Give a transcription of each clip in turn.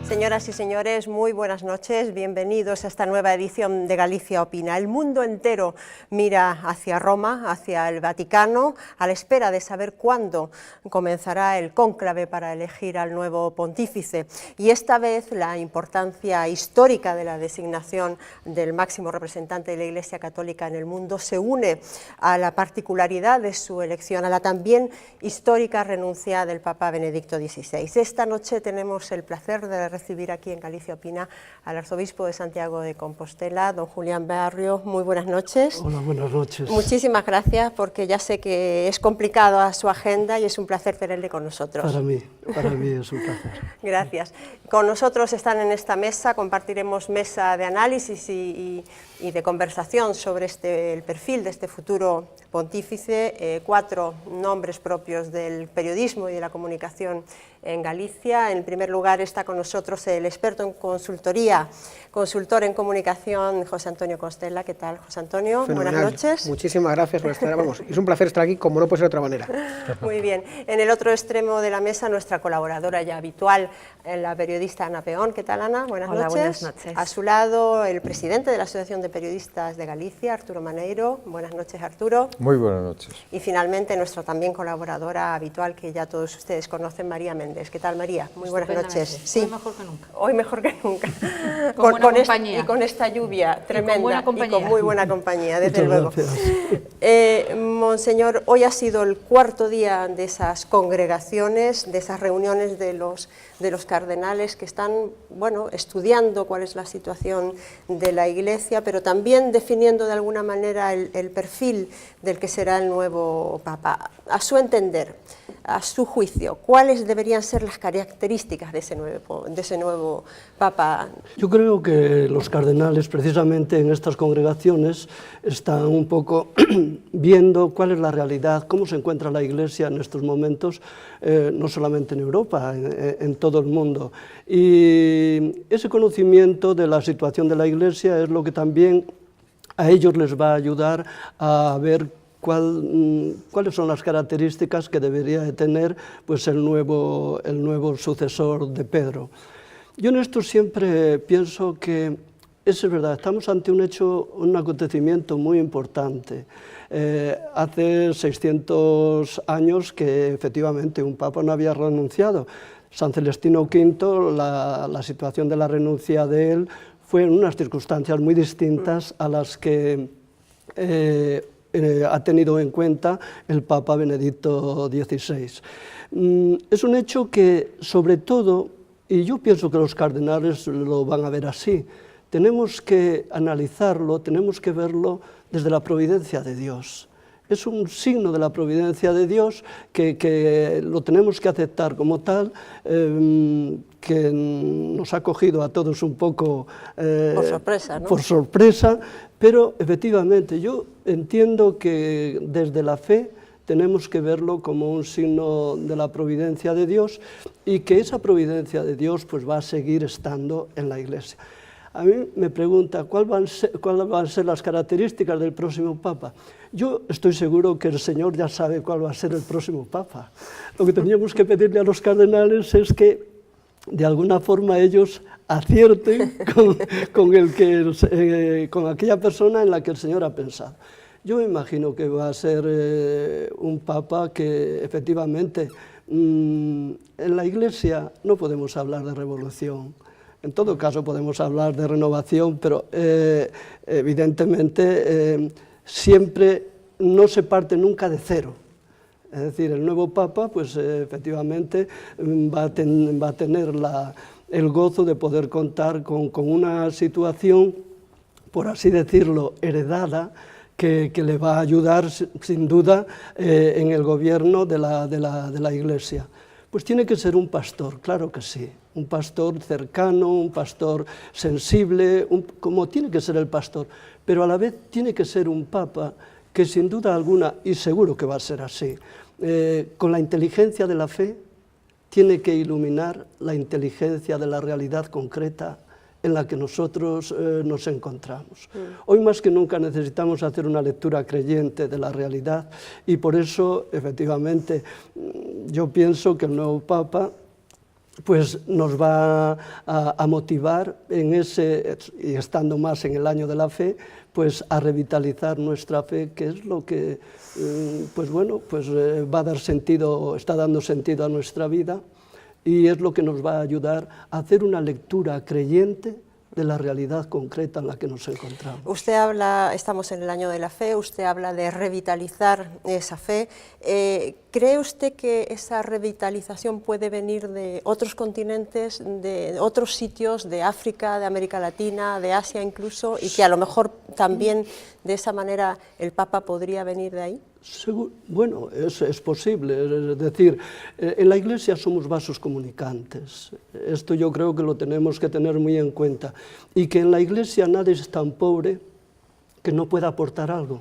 Señoras y señores, muy buenas noches, bienvenidos a esta nueva edición de Galicia Opina. El mundo entero mira hacia Roma, hacia el Vaticano, a la espera de saber cuándo comenzará el cónclave para elegir al nuevo pontífice. Y esta vez la importancia histórica de la designación del máximo representante de la Iglesia Católica en el mundo se une a la particularidad de su elección, a la también histórica renuncia del Papa Benedicto XVI. Esta noche tenemos el placer de recibir aquí en Galicia Opina al arzobispo de Santiago de Compostela, don Julián Barrio. Muy buenas noches. Hola, buenas noches. Muchísimas gracias, porque ya sé que es complicado a su agenda y es un placer tenerle con nosotros. Para mí es un placer. Gracias. Con nosotros están en esta mesa, compartiremos mesa de análisis y de conversación sobre el perfil de este futuro pontífice, 4 nombres propios del periodismo y de la comunicación en Galicia. En primer lugar está con nosotros el experto en consultoría, consultor en comunicación, José Antonio Costela. ¿Qué tal, José Antonio? Fenomenal. Buenas noches. Muchísimas gracias por estar. Vamos, es un placer estar aquí, como no puede ser de otra manera. Muy bien. En el otro extremo de la mesa, nuestra colaboradora ya habitual, la periodista Ana Peón. ¿Qué tal, Ana? Buenas noches. Buenas noches. A su lado, el presidente de la Asociación de Periodistas de Galicia, Arturo Maneiro. Buenas noches, Arturo. Muy buenas noches. Y finalmente, nuestra también colaboradora habitual, que ya todos ustedes conocen, María Méndez. ¿Qué tal, María? Muy buenas noches. Sí. Hoy mejor que nunca. Hoy mejor que nunca. Con buena compañía. Y con esta lluvia tremenda. Y con muy buena compañía, desde Muchas luego. gracias. Monseñor, hoy ha sido el 4.º día de esas congregaciones, de esas reuniones de los cardenales que están, bueno, estudiando cuál es la situación de la Iglesia, pero también definiendo de alguna manera el perfil del que será el nuevo Papa. A su entender, a su juicio, ¿cuáles deberían ser las características de ese nuevo Papa? Yo creo que los cardenales, precisamente en estas congregaciones, están un poco viendo cuál es la realidad, cómo se encuentra la Iglesia en estos momentos, no solamente en Europa, en todo el mundo. Y ese conocimiento de la situación de la Iglesia es lo que también a ellos les va a ayudar a ver cuáles son las características que debería de tener pues, el nuevo sucesor de Pedro. Yo en esto siempre pienso que es verdad, estamos ante un acontecimiento muy importante. Hace 600 años que efectivamente un papa no había renunciado. San Celestino V, la situación de la renuncia de él fue en unas circunstancias muy distintas a las que ha tenido en cuenta el Papa Benedicto XVI. Es un hecho que, sobre todo, y yo pienso que los cardenales lo van a ver así, tenemos que analizarlo, tenemos que verlo desde la providencia de Dios. Es un signo de la providencia de Dios que lo tenemos que aceptar como tal, que nos ha cogido a todos un poco por sorpresa, ¿no? Por sorpresa, pero efectivamente yo entiendo que desde la fe tenemos que verlo como un signo de la providencia de Dios y que esa providencia de Dios pues, va a seguir estando en la Iglesia. A mí me pregunta cuáles van a ser las características del próximo Papa. Yo estoy seguro que el Señor ya sabe cuál va a ser el próximo Papa. Lo que teníamos que pedirle a los cardenales es que de alguna forma ellos acierten con aquella persona en la que el Señor ha pensado. Yo me imagino que va a ser un Papa que efectivamente en la Iglesia no podemos hablar de revolución. En todo caso podemos hablar de renovación, pero evidentemente siempre no se parte nunca de cero. Es decir, el nuevo Papa pues efectivamente va a tener el gozo de poder contar con una situación, por así decirlo, heredada, que le va a ayudar sin duda en el gobierno de la Iglesia. Pues tiene que ser un pastor, claro que sí, un pastor cercano, un pastor sensible, como tiene que ser el pastor, pero a la vez tiene que ser un papa que sin duda alguna, y seguro que va a ser así, con la inteligencia de la fe, tiene que iluminar la inteligencia de la realidad concreta en la que nosotros nos encontramos. Hoy más que nunca necesitamos hacer una lectura creyente de la realidad y por eso, efectivamente, yo pienso que el nuevo Papa pues nos va a motivar en ese, y estando más en el año de la fe, pues a revitalizar nuestra fe, que es lo que pues bueno, pues va a dar sentido, está dando sentido a nuestra vida, y es lo que nos va a ayudar a hacer una lectura creyente de la realidad concreta en la que nos encontramos. Usted habla, estamos en el año de la fe, usted habla de revitalizar esa fe. ¿Cree usted que esa revitalización puede venir de otros continentes, de otros sitios, de África, de América Latina, de Asia incluso, y que a lo mejor también de esa manera el Papa podría venir de ahí? Bueno, es posible, es decir, en la Iglesia somos vasos comunicantes, esto yo creo que lo tenemos que tener muy en cuenta, y que en la Iglesia nadie es tan pobre que no pueda aportar algo,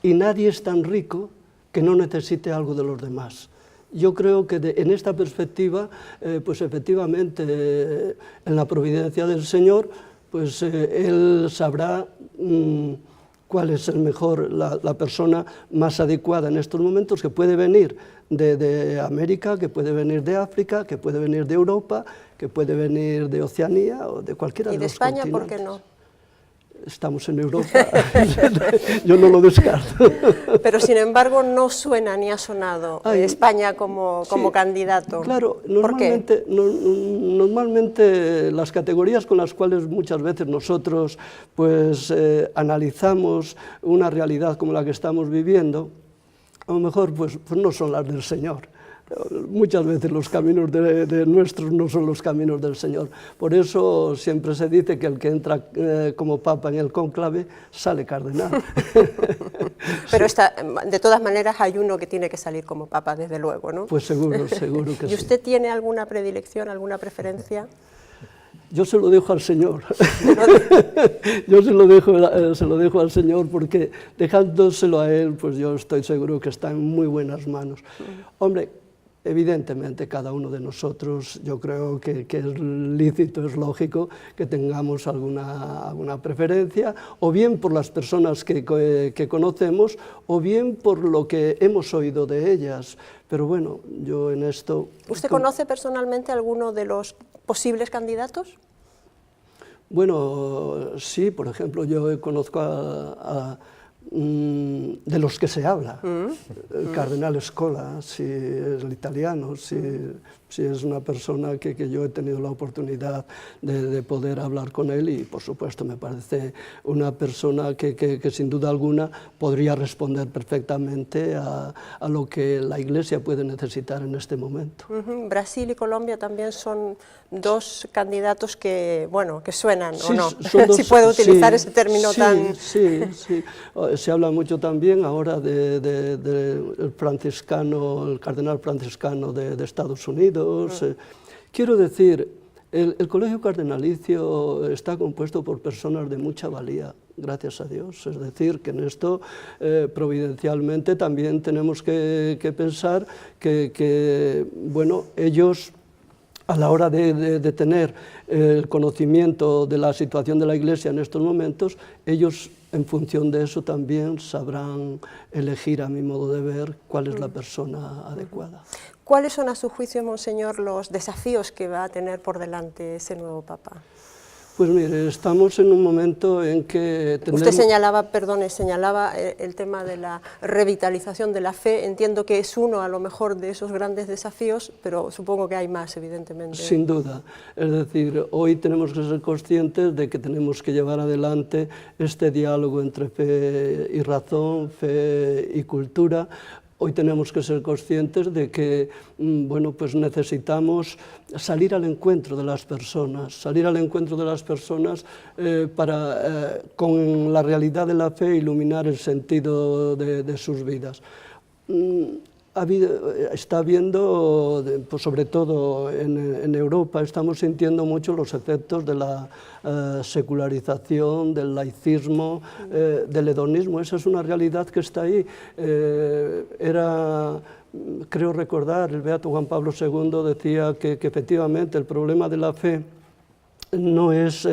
y nadie es tan rico que no necesite algo de los demás. Yo creo que en esta perspectiva, pues efectivamente, en la providencia del Señor, pues Él sabrá cuál es la persona más adecuada en estos momentos, que puede venir de América, que puede venir de África, que puede venir de Europa, que puede venir de Oceanía o de cualquiera de los continentes. ¿Y de España por qué no? Estamos en Europa, yo no lo descarto. Pero sin embargo no suena ni ha sonado España como candidato. Claro, normalmente las categorías con las cuales muchas veces nosotros pues, analizamos una realidad como la que estamos viviendo, a lo mejor pues no son las del Señor. Muchas veces los caminos de nuestros no son los caminos del Señor. Por eso siempre se dice que el que entra como papa en el cónclave sale cardenal. Pero de todas maneras hay uno que tiene que salir como papa, desde luego, ¿no? Pues seguro que sí. ¿Y usted tiene alguna predilección, alguna preferencia? Yo se lo dejo al Señor. Yo se lo dejo al Señor, porque dejándoselo a Él, pues yo estoy seguro que está en muy buenas manos. Hombre, evidentemente cada uno de nosotros, yo creo que es lícito, es lógico que tengamos alguna preferencia, o bien por las personas que conocemos, o bien por lo que hemos oído de ellas. Pero bueno, yo en esto... ¿Usted conoce personalmente alguno de los posibles candidatos? Bueno, sí, por ejemplo, yo conozco de los que se habla, el cardenal Scola, si es el italiano, si es una persona que yo he tenido la oportunidad de poder hablar con él, y por supuesto me parece una persona que sin duda alguna podría responder perfectamente a lo que la Iglesia puede necesitar en este momento. Brasil y Colombia también son dos candidatos que, bueno, que suenan, sí, ¿o no? Dos, si puedo utilizar ese término tan... Sí. Se habla mucho también ahora del franciscano, el cardenal franciscano de Estados Unidos. Quiero decir, el colegio cardenalicio está compuesto por personas de mucha valía, gracias a Dios. Es decir, que en esto providencialmente también tenemos que pensar que bueno, ellos, a la hora de tener el conocimiento de la situación de la Iglesia en estos momentos, ellos en función de eso también sabrán elegir, a mi modo de ver, cuál es la persona adecuada. ¿Cuáles son, a su juicio, Monseñor, los desafíos que va a tener por delante ese nuevo Papa? Pues mire, estamos en un momento en que tendremos... Usted señalaba el tema de la revitalización de la fe. Entiendo que es uno, a lo mejor, de esos grandes desafíos, pero supongo que hay más, evidentemente. Sin duda. Es decir, hoy tenemos que ser conscientes de que tenemos que llevar adelante este diálogo entre fe y razón, fe y cultura, Hoy tenemos que ser conscientes de que bueno, pues necesitamos salir al encuentro de las personas, para, con la realidad de la fe, iluminar el sentido de sus vidas. Está habiendo, pues sobre todo en Europa, estamos sintiendo mucho los efectos de la secularización, del laicismo, del hedonismo. Esa es una realidad que está ahí. Creo recordar, el beato Juan Pablo II decía que efectivamente el problema de la fe no es,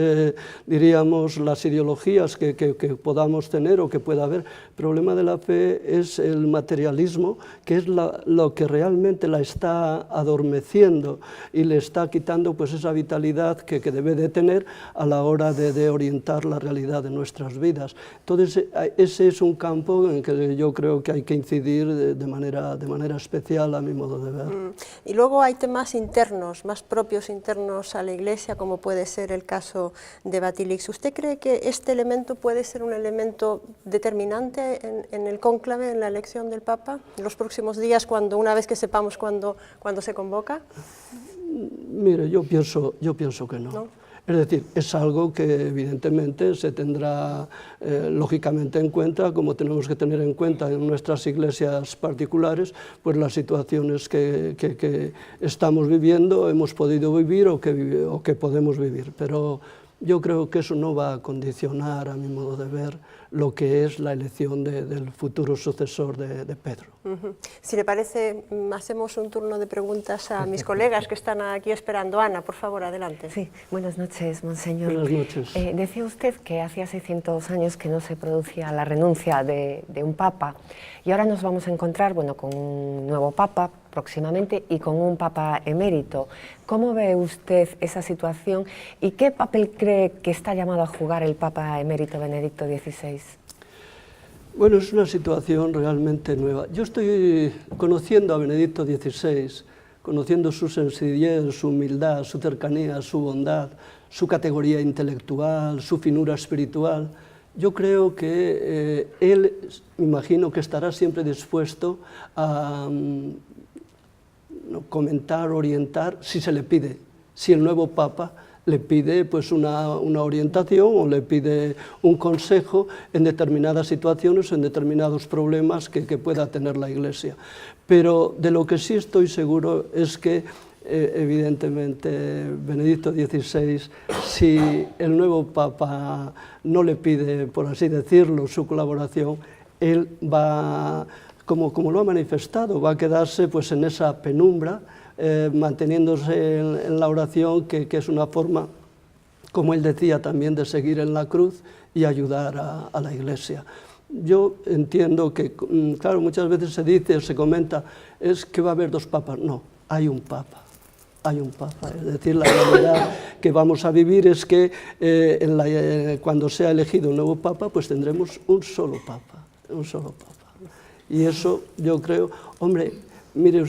diríamos, las ideologías que podamos tener o que pueda haber. El problema de la fe es el materialismo, que es lo que realmente la está adormeciendo y le está quitando pues esa vitalidad que debe de tener a la hora de orientar la realidad de nuestras vidas. Entonces, ese es un campo en que yo creo que hay que incidir de manera especial, a mi modo de ver. Y luego hay temas internos, más propios internos a la Iglesia, como puede ser el caso de Batilix. ¿Usted cree que este elemento puede ser un elemento determinante en el cónclave, en la elección del Papa, en los próximos días, una vez que sepamos cuándo se convoca? Mire, yo pienso que no. ¿No? Es decir, es algo que evidentemente se tendrá lógicamente en cuenta, como tenemos que tener en cuenta en nuestras iglesias particulares, pues las situaciones que estamos viviendo, hemos podido vivir o que podemos vivir. Pero yo creo que eso no va a condicionar, a mi modo de ver, lo que es la elección del futuro sucesor de Pedro. Si le parece, hacemos un turno de preguntas a mis colegas que están aquí esperando. Ana, por favor, adelante. Sí, buenas noches, monseñor. Buenas noches. Decía usted que hacía 600 años que no se producía la renuncia de un papa, y ahora nos vamos a encontrar, bueno, con un nuevo papa próximamente y con un papa emérito. ¿Cómo ve usted esa situación y qué papel cree que está llamado a jugar el papa emérito Benedicto XVI? Bueno, es una situación realmente nueva. Yo estoy conociendo a Benedicto XVI, conociendo su sencillez, su humildad, su cercanía, su bondad, su categoría intelectual, su finura espiritual. Yo creo que él, me imagino que estará siempre dispuesto a comentar, orientar, si se le pide, si el nuevo Papa le pide pues una orientación o le pide un consejo en determinadas situaciones o en determinados problemas que pueda tener la Iglesia. Pero de lo que sí estoy seguro es que evidentemente Benedicto XVI, si el nuevo Papa no le pide, por así decirlo, su colaboración, él va, como lo ha manifestado, va a quedarse pues en esa penumbra, manteniéndose en la oración, que es una forma, como él decía, también de seguir en la cruz y ayudar a la Iglesia. Yo entiendo que, claro, muchas veces se dice, se comenta, es que va a haber dos papas. No, hay un papa. Hay un papa. Es decir, la realidad que vamos a vivir es que cuando sea elegido un nuevo papa, pues tendremos un solo papa, un solo papa. Y eso yo creo, hombre, mire,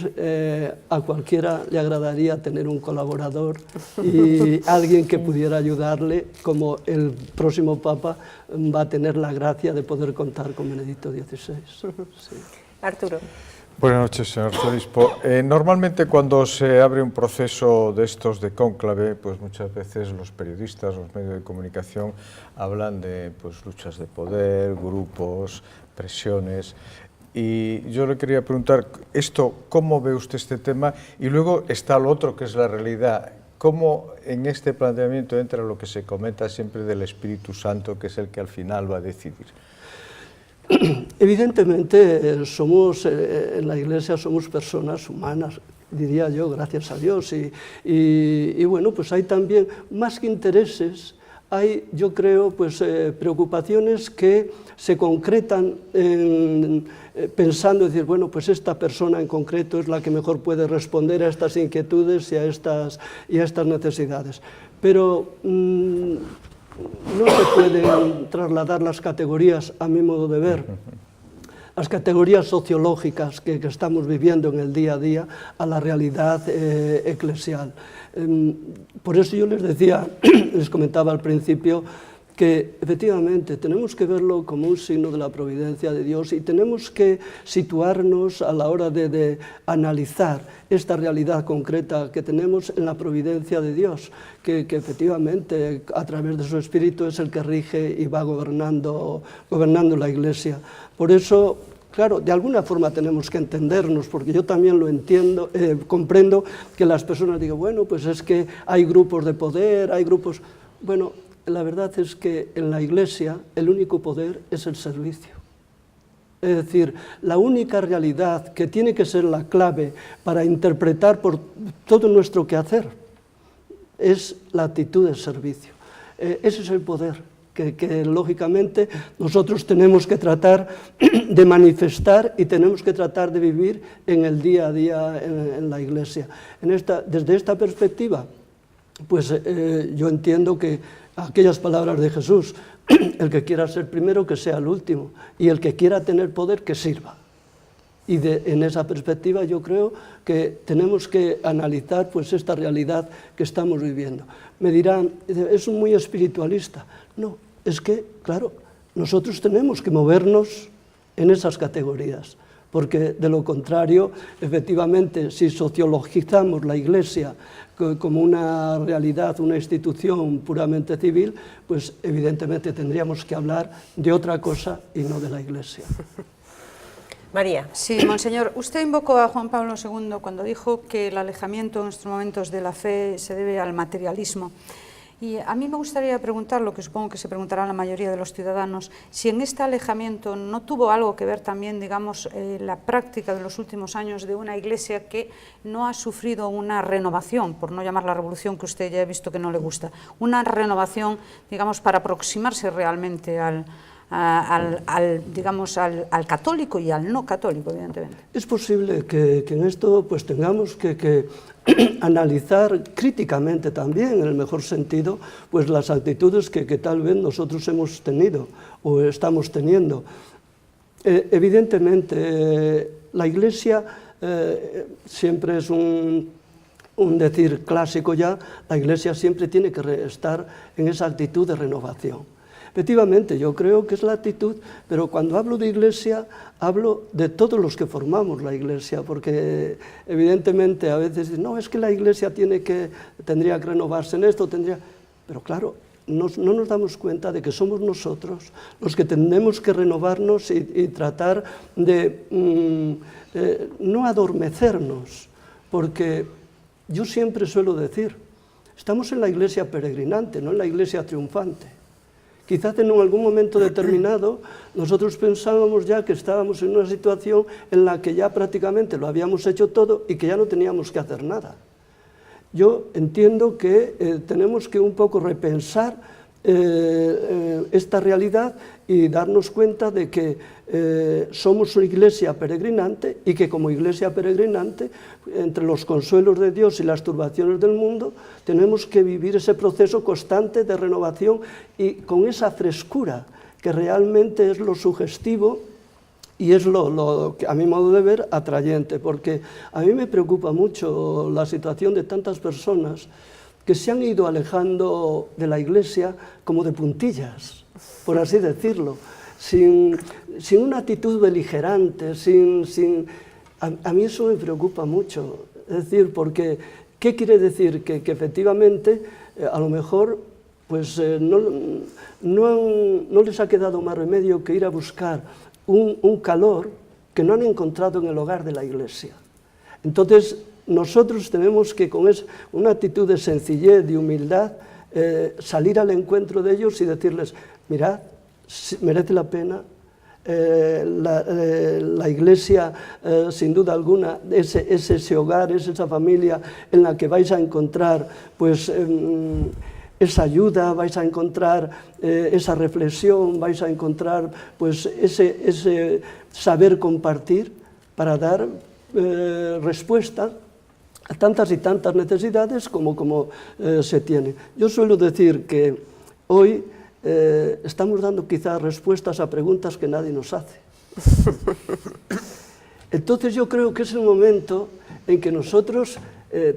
a cualquiera le agradaría tener un colaborador y alguien que pudiera ayudarle, como el próximo Papa va a tener la gracia de poder contar con Benedicto XVI. Sí. Arturo. Buenas noches, señor arzobispo. Normalmente cuando se abre un proceso de estos de cónclave, pues muchas veces los periodistas, los medios de comunicación hablan de pues, luchas de poder, grupos, presiones. Y yo le quería preguntar, ¿cómo ve usted este tema? Y luego está lo otro, que es la realidad. ¿Cómo en este planteamiento entra lo que se comenta siempre del Espíritu Santo, que es el que al final va a decidir? Evidentemente, en la Iglesia somos personas humanas, diría yo, gracias a Dios. Y bueno, pues hay también, más que intereses, hay, yo creo, pues, preocupaciones que se concretan pensando, decir, bueno, pues esta persona en concreto es la que mejor puede responder a estas inquietudes y a estas necesidades. Pero no se pueden trasladar las categorías, a mi modo de ver, las categorías sociológicas que estamos viviendo en el día a día a la realidad eclesial. Por eso yo les decía, les comentaba al principio, que efectivamente tenemos que verlo como un signo de la providencia de Dios y tenemos que situarnos a la hora de analizar esta realidad concreta que tenemos en la providencia de Dios, que efectivamente a través de su Espíritu es el que rige y va gobernando la Iglesia. Por eso, claro, de alguna forma tenemos que entendernos, porque yo también lo entiendo, comprendo que las personas digan, bueno, pues es que hay grupos de poder, hay grupos... Bueno, la verdad es que en la Iglesia el único poder es el servicio. Es decir, la única realidad que tiene que ser la clave para interpretar por todo nuestro quehacer es la actitud de servicio. Ese es el poder que lógicamente nosotros tenemos que tratar de manifestar y tenemos que tratar de vivir en el día a día en la Iglesia. Desde esta perspectiva, pues yo entiendo que aquellas palabras de Jesús, el que quiera ser primero, que sea el último, y el que quiera tener poder, que sirva. Y en esa perspectiva yo creo que tenemos que analizar pues esta realidad que estamos viviendo. Me dirán, es muy espiritualista. No, es que, claro, nosotros tenemos que movernos en esas categorías, porque de lo contrario, efectivamente, si sociologizamos la Iglesia como una realidad, una institución puramente civil, pues evidentemente tendríamos que hablar de otra cosa y no de la Iglesia. María. Sí, monseñor, usted invocó a Juan Pablo II cuando dijo que el alejamiento en estos momentos de la fe se debe al materialismo. Y a mí me gustaría preguntar, lo que supongo que se preguntará la mayoría de los ciudadanos, si en este alejamiento no tuvo algo que ver también, digamos, la práctica de los últimos años de una Iglesia que no ha sufrido una renovación, por no llamar la revolución que usted ya ha visto que no le gusta, una renovación, digamos, para aproximarse realmente al católico y al no católico, evidentemente. Es posible que en esto pues tengamos que analizar críticamente también, en el mejor sentido, pues las actitudes que tal vez nosotros hemos tenido o estamos teniendo. Evidentemente, la Iglesia siempre es un decir clásico ya, la Iglesia siempre tiene que estar en esa actitud de renovación. Efectivamente, yo creo que es la actitud, pero cuando hablo de Iglesia, hablo de todos los que formamos la Iglesia, porque evidentemente a veces dicen, no, es que la Iglesia tendría que renovarse en esto, pero claro, no nos damos cuenta de que somos nosotros los que tenemos que renovarnos y tratar de no adormecernos, porque yo siempre suelo decir, estamos en la Iglesia peregrinante, no en la Iglesia triunfante. Quizás en algún momento determinado nosotros pensábamos ya que estábamos en una situación en la que ya prácticamente lo habíamos hecho todo y que ya no teníamos que hacer nada. Yo entiendo que tenemos que un poco repensar esta realidad y darnos cuenta de que somos una Iglesia peregrinante y que como Iglesia peregrinante, entre los consuelos de Dios y las turbaciones del mundo, tenemos que vivir ese proceso constante de renovación y con esa frescura que realmente es lo sugestivo y es lo que a mi modo de ver atrayente, porque a mí me preocupa mucho la situación de tantas personas que se han ido alejando de la Iglesia como de puntillas, por así decirlo, sin una actitud beligerante, a mí eso me preocupa mucho, es decir, porque ¿qué quiere decir? Que efectivamente a lo mejor pues, no les ha quedado más remedio que ir a buscar un calor que no han encontrado en el hogar de la Iglesia. Entonces, nosotros tenemos que, con una actitud de sencillez, de humildad, salir al encuentro de ellos y decirles, mirad, merece la pena, la Iglesia, sin duda alguna, es ese hogar, es esa familia en la que vais a encontrar pues, esa ayuda, vais a encontrar esa reflexión, vais a encontrar pues, ese saber compartir para dar respuesta a tantas y tantas necesidades como se tiene. Yo suelo decir que hoy estamos dando quizás respuestas a preguntas que nadie nos hace. Entonces yo creo que es el momento en que nosotros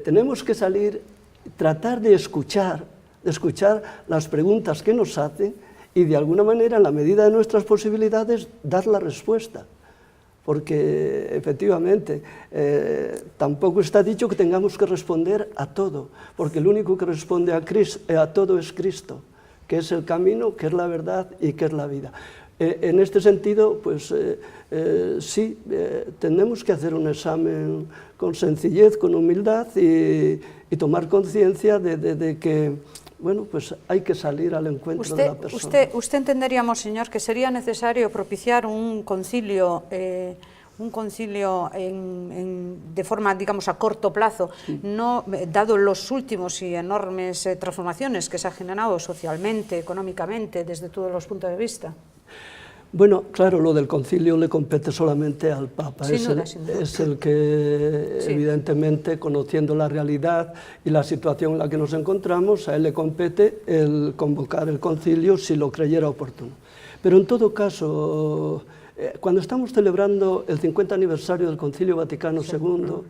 tenemos que salir, tratar de escuchar las preguntas que nos hacen y de alguna manera, en la medida de nuestras posibilidades, dar la respuesta. Porque efectivamente tampoco está dicho que tengamos que responder a todo, porque el único que responde a todo es Cristo, que es el camino, que es la verdad y que es la vida. En este sentido, pues sí, tenemos que hacer un examen con sencillez, con humildad y tomar conciencia de que, bueno, pues hay que salir al encuentro de la persona. Usted entendería, monseñor, que sería necesario propiciar un concilio de forma, digamos, a corto plazo, no, dado los últimos y enormes transformaciones que se han generado socialmente, económicamente, desde todos los puntos de vista. Bueno, claro, lo del concilio le compete solamente al Papa, Sin duda, sin duda. Es el que, sí, evidentemente, conociendo la realidad y la situación en la que nos encontramos, a él le compete el convocar el concilio si lo creyera oportuno. Pero en todo caso, cuando estamos celebrando el 50 aniversario del Concilio Vaticano II,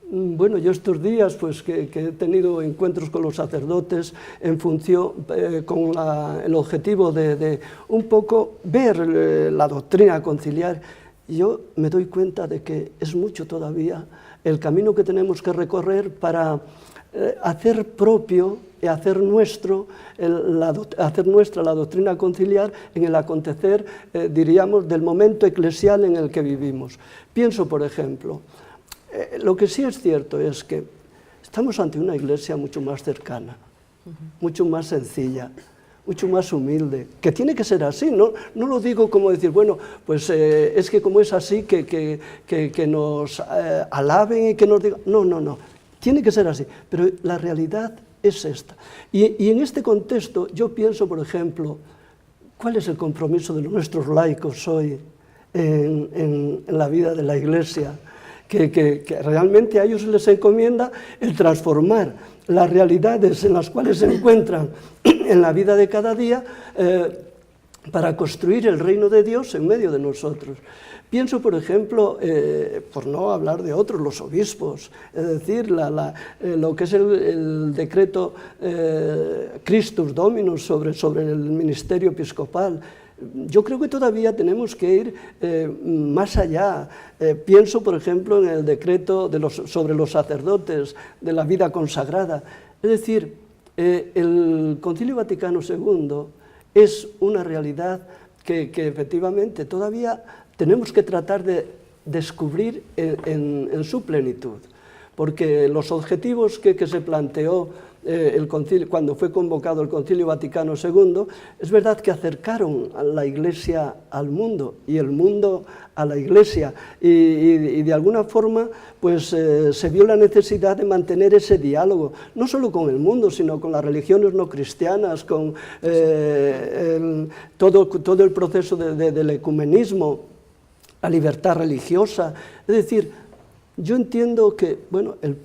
bueno, yo estos días pues que he tenido encuentros con los sacerdotes en función, con el objetivo de un poco ver la doctrina conciliar, yo me doy cuenta de que es mucho todavía el camino que tenemos que recorrer para hacer propio y hacer nuestra la doctrina conciliar en el acontecer, diríamos, del momento eclesial en el que vivimos. Pienso, por ejemplo, lo que sí es cierto es que estamos ante una iglesia mucho más cercana, mucho más sencilla, mucho más humilde, que tiene que ser así, no lo digo como decir, bueno, pues es que como es así que nos alaben y que nos digan, no, tiene que ser así, pero la realidad es esta. Y en este contexto yo pienso, por ejemplo, ¿cuál es el compromiso de nuestros laicos hoy en la vida de la iglesia? Que realmente a ellos se les encomienda el transformar las realidades en las cuales se encuentran en la vida de cada día para construir el reino de Dios en medio de nosotros. Pienso, por ejemplo, por no hablar de otros, los obispos, es decir, lo que es el decreto Christus Dominus sobre el ministerio episcopal. Yo creo que todavía tenemos que ir más allá. Pienso, por ejemplo, en el decreto sobre los sacerdotes de la vida consagrada. Es decir, el Concilio Vaticano II es una realidad que efectivamente todavía tenemos que tratar de descubrir en su plenitud, porque los objetivos que se planteó el concilio, cuando fue convocado el Concilio Vaticano II, es verdad que acercaron a la Iglesia al mundo y el mundo a la Iglesia y de alguna forma pues se vio la necesidad de mantener ese diálogo, no solo con el mundo, sino con las religiones no cristianas, con todo el proceso del ecumenismo, la libertad religiosa, es decir, yo entiendo que, bueno, el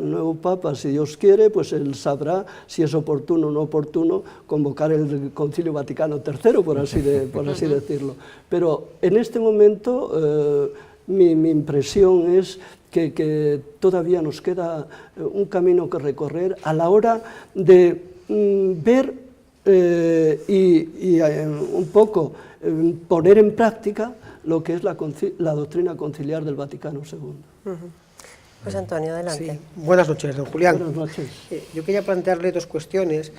nuevo Papa, si Dios quiere, pues él sabrá si es oportuno o no oportuno convocar el Concilio Vaticano III, por así decirlo. Pero en este momento mi impresión es que todavía nos queda un camino que recorrer a la hora de ver y un poco poner en práctica lo que es la doctrina conciliar del Vaticano II. Pues Antonio, adelante. Sí. Buenas noches, don Julián. Buenas noches. Yo quería plantearle dos cuestiones,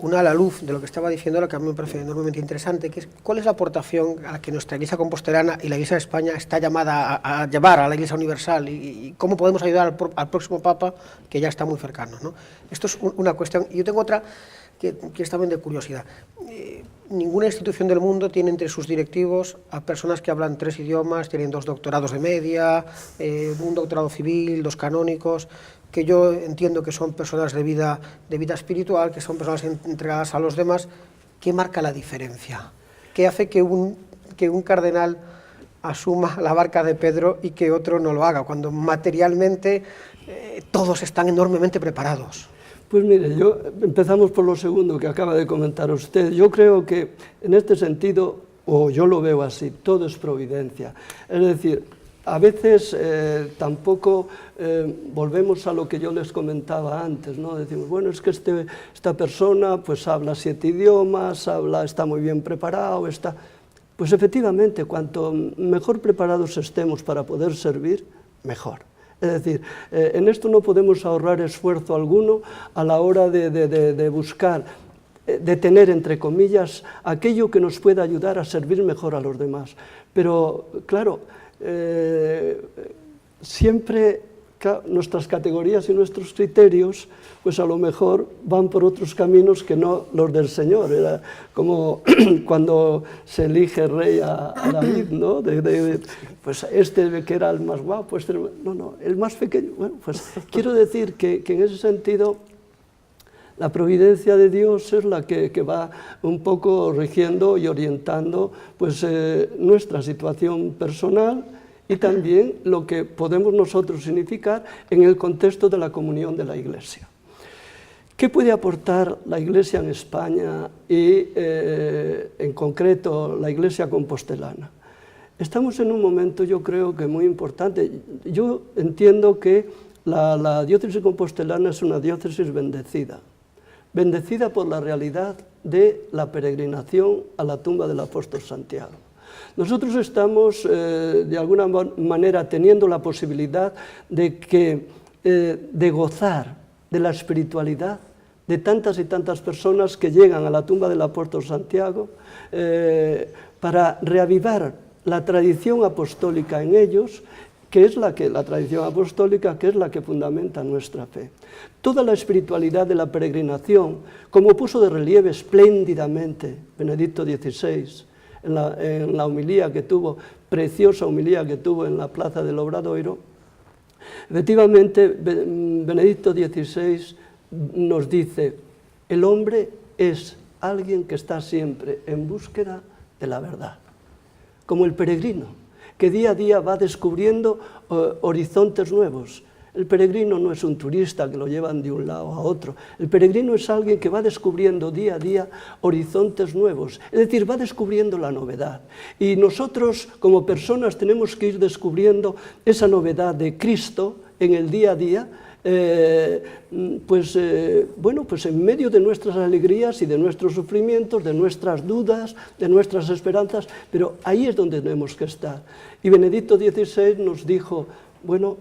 una a la luz de lo que estaba diciendo, la que a mí me parece enormemente interesante, que es cuál es la aportación a la que nuestra Iglesia compostelana y la Iglesia de España está llamada a llevar a la Iglesia universal y cómo podemos ayudar al próximo Papa, que ya está muy cercano, ¿no? Esto es una cuestión. Y yo tengo otra que es también de curiosidad. Ninguna institución del mundo tiene entre sus directivos a personas que hablan 3 idiomas, tienen 2 doctorados de media, un doctorado civil, 2 canónicos, que yo entiendo que son personas de vida espiritual, que son personas entregadas a los demás. ¿Qué marca la diferencia? ¿Qué hace que un cardenal asuma la barca de Pedro y que otro no lo haga, cuando materialmente todos están enormemente preparados? Pues mire, empezamos por lo segundo que acaba de comentar usted. Yo creo que en este sentido, o yo lo veo así, todo es providencia. Es decir, a veces tampoco volvemos a lo que yo les comentaba antes, ¿no? Decimos, bueno, es que esta persona pues habla 7 idiomas, está muy bien preparado, Pues efectivamente, cuanto mejor preparados estemos para poder servir, mejor. Es decir, en esto no podemos ahorrar esfuerzo alguno a la hora de buscar, de tener, entre comillas, aquello que nos pueda ayudar a servir mejor a los demás. Pero, claro, siempre nuestras categorías y nuestros criterios, pues a lo mejor van por otros caminos que no los del Señor. Era como cuando se elige rey a David, ¿no? Pues que era el más guapo, no, el más pequeño. Bueno, pues quiero decir que en ese sentido la providencia de Dios es la que va un poco rigiendo y orientando pues, nuestra situación personal y también lo que podemos nosotros significar en el contexto de la comunión de la Iglesia. ¿Qué puede aportar la Iglesia en España y, en concreto, la Iglesia compostelana? Estamos en un momento, yo creo que muy importante. Yo entiendo que la diócesis compostelana es una diócesis bendecida por la realidad de la peregrinación a la tumba del apóstol Santiago. Nosotros estamos, de alguna manera, teniendo la posibilidad de gozar de la espiritualidad de tantas y tantas personas que llegan a la tumba del apóstol Santiago para reavivar la tradición apostólica en ellos, que es la tradición apostólica, que es la que fundamenta nuestra fe. Toda la espiritualidad de la peregrinación, como puso de relieve espléndidamente Benedicto XVI, en la homilía que tuvo, preciosa homilía que tuvo en la Plaza del Obradoiro, efectivamente Benedicto XVI nos dice, el hombre es alguien que está siempre en búsqueda de la verdad, como el peregrino, que día a día va descubriendo horizontes nuevos. El peregrino no es un turista que lo llevan de un lado a otro. El peregrino es alguien que va descubriendo día a día horizontes nuevos, es decir, va descubriendo la novedad. Y nosotros, como personas, tenemos que ir descubriendo esa novedad de Cristo en el día a día, pues en medio de nuestras alegrías y de nuestros sufrimientos, de nuestras dudas, de nuestras esperanzas, pero ahí es donde tenemos que estar. Y Benedicto XVI nos dijo, bueno,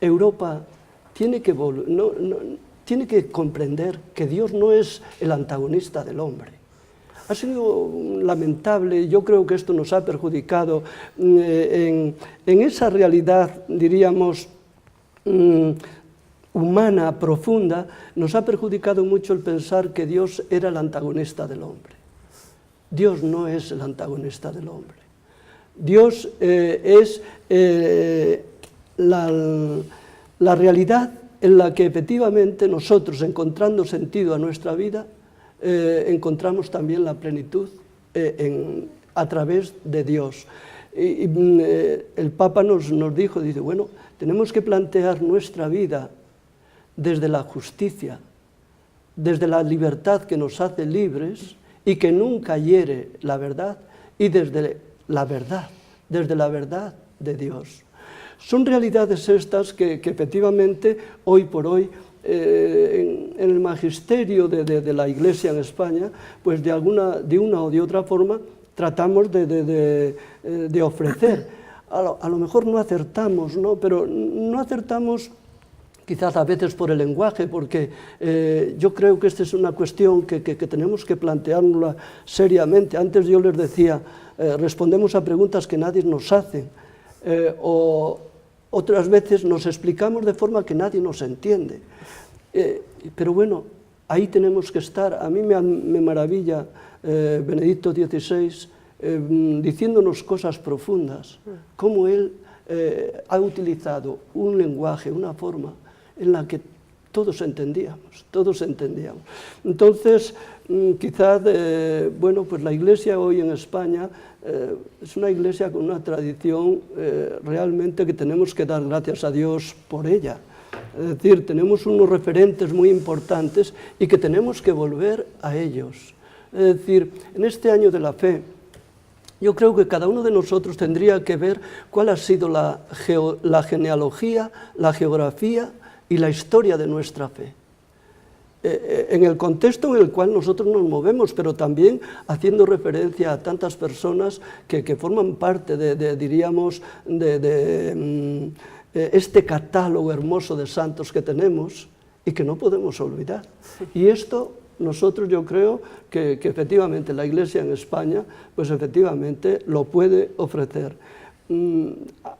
Europa tiene que comprender que Dios no es el antagonista del hombre. Ha sido lamentable, yo creo que esto nos ha perjudicado en esa realidad, diríamos, humana, profunda, nos ha perjudicado mucho el pensar que Dios era el antagonista del hombre. Dios no es el antagonista del hombre. Dios es la realidad en la que efectivamente nosotros, encontrando sentido a nuestra vida, encontramos también la plenitud a través de Dios. Y el Papa nos dijo, dice, bueno, tenemos que plantear nuestra vida desde la justicia, desde la libertad que nos hace libres y que nunca hiere la verdad, y desde la verdad de Dios. Son realidades estas que efectivamente hoy por hoy en el magisterio de la Iglesia en España, pues de una o de otra forma tratamos de ofrecer. A lo mejor no acertamos, ¿no? Pero no acertamos quizás a veces por el lenguaje, porque yo creo que esta es una cuestión que tenemos que planteárnosla seriamente. Antes yo les decía, respondemos a preguntas que nadie nos hace, o otras veces nos explicamos de forma que nadie nos entiende. Pero bueno, ahí tenemos que estar. A mí me maravilla Benedicto XVI diciéndonos cosas profundas, cómo él ha utilizado un lenguaje, una forma en la que todos entendíamos. Entonces, quizás, bueno, pues la Iglesia hoy en España es una Iglesia con una tradición realmente que tenemos que dar gracias a Dios por ella. Es decir, tenemos unos referentes muy importantes y que tenemos que volver a ellos. Es decir, en este año de la fe, yo creo que cada uno de nosotros tendría que ver cuál ha sido la genealogía, la geografía y la historia de nuestra fe. En el contexto en el cual nosotros nos movemos, pero también haciendo referencia a tantas personas que forman parte diríamos, este catálogo hermoso de santos que tenemos y que no podemos olvidar. Y esto nosotros, yo creo que efectivamente la Iglesia en España, pues efectivamente lo puede ofrecer.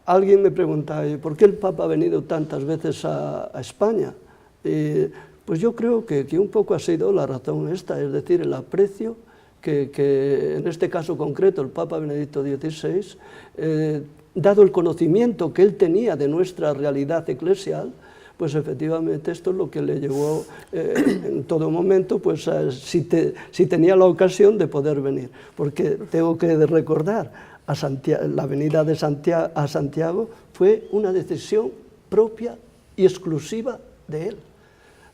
Alguien me preguntaba, ¿por qué el Papa ha venido tantas veces a España? Pues yo creo que un poco ha sido la razón esta, es decir, el aprecio que en este caso concreto el Papa Benedicto XVI, dado el conocimiento que él tenía de nuestra realidad eclesial, pues efectivamente esto es lo que le llevó en todo momento, pues si tenía la ocasión de poder venir, porque tengo que recordar, la venida a Santiago fue una decisión propia y exclusiva de él,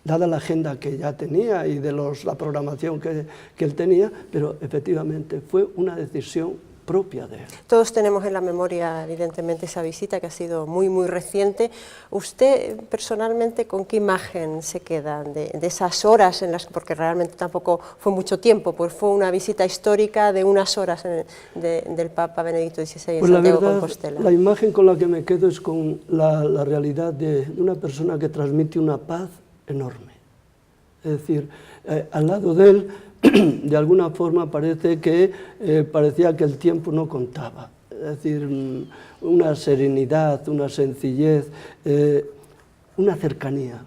dada la agenda que ya tenía y de la programación que él tenía, pero efectivamente fue una decisión propia de él. Todos tenemos en la memoria, evidentemente, esa visita que ha sido muy, muy reciente. ¿Usted, personalmente, con qué imagen se queda de esas horas, porque realmente tampoco fue mucho tiempo, pues fue una visita histórica de unas horas del Papa Benedicto XVI en pues Santiago de Compostela? Compostela? La imagen con la que me quedo es con la realidad de una persona que transmite una paz enorme. Es decir, al lado de él, de alguna forma parece que parecía que el tiempo no contaba. Es decir, una serenidad, una sencillez, una cercanía,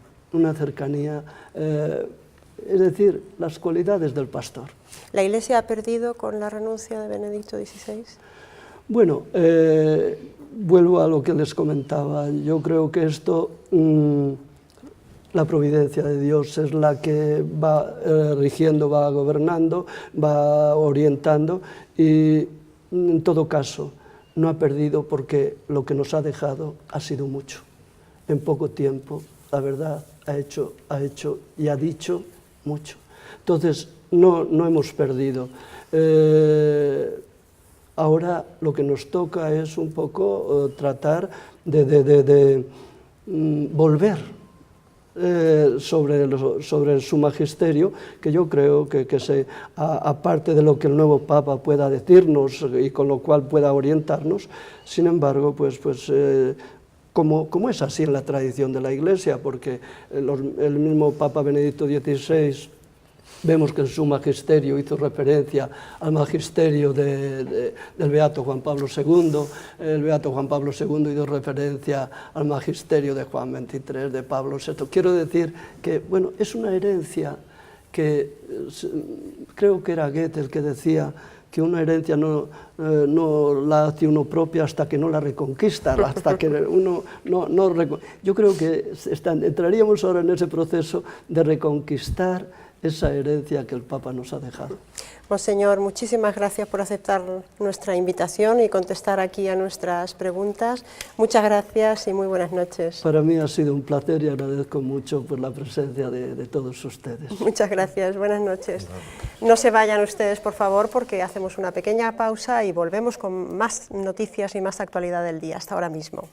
es decir, las cualidades del pastor. ¿La Iglesia ha perdido con la renuncia de Benedicto XVI? Bueno, vuelvo a lo que les comentaba. Yo creo que esto, la providencia de Dios es la que va rigiendo, va gobernando, va orientando y en todo caso no ha perdido porque lo que nos ha dejado ha sido mucho. En poco tiempo, la verdad, ha hecho y ha dicho mucho. Entonces, no hemos perdido. Ahora lo que nos toca es un poco tratar de volver sobre su magisterio, que yo creo que aparte de lo que el nuevo Papa pueda decirnos y con lo cual pueda orientarnos, sin embargo, como es así en la tradición de la Iglesia, porque el mismo Papa Benedicto XVI, vemos que en su magisterio hizo referencia al magisterio del Beato Juan Pablo II, el Beato Juan Pablo II hizo referencia al magisterio de Juan XXIII, de Pablo VI. Quiero decir que, bueno, es una herencia que creo que era Goethe el que decía que una herencia no la hace uno propia hasta que no la reconquista, hasta que uno Yo creo que entraríamos ahora en ese proceso de reconquistar esa herencia que el Papa nos ha dejado. Monseñor, muchísimas gracias por aceptar nuestra invitación y contestar aquí a nuestras preguntas. Muchas gracias y muy buenas noches. Para mí ha sido un placer y agradezco mucho por la presencia de todos ustedes. Muchas gracias, buenas noches. No se vayan ustedes, por favor, porque hacemos una pequeña pausa y volvemos con más noticias y más actualidad del día. Hasta ahora mismo.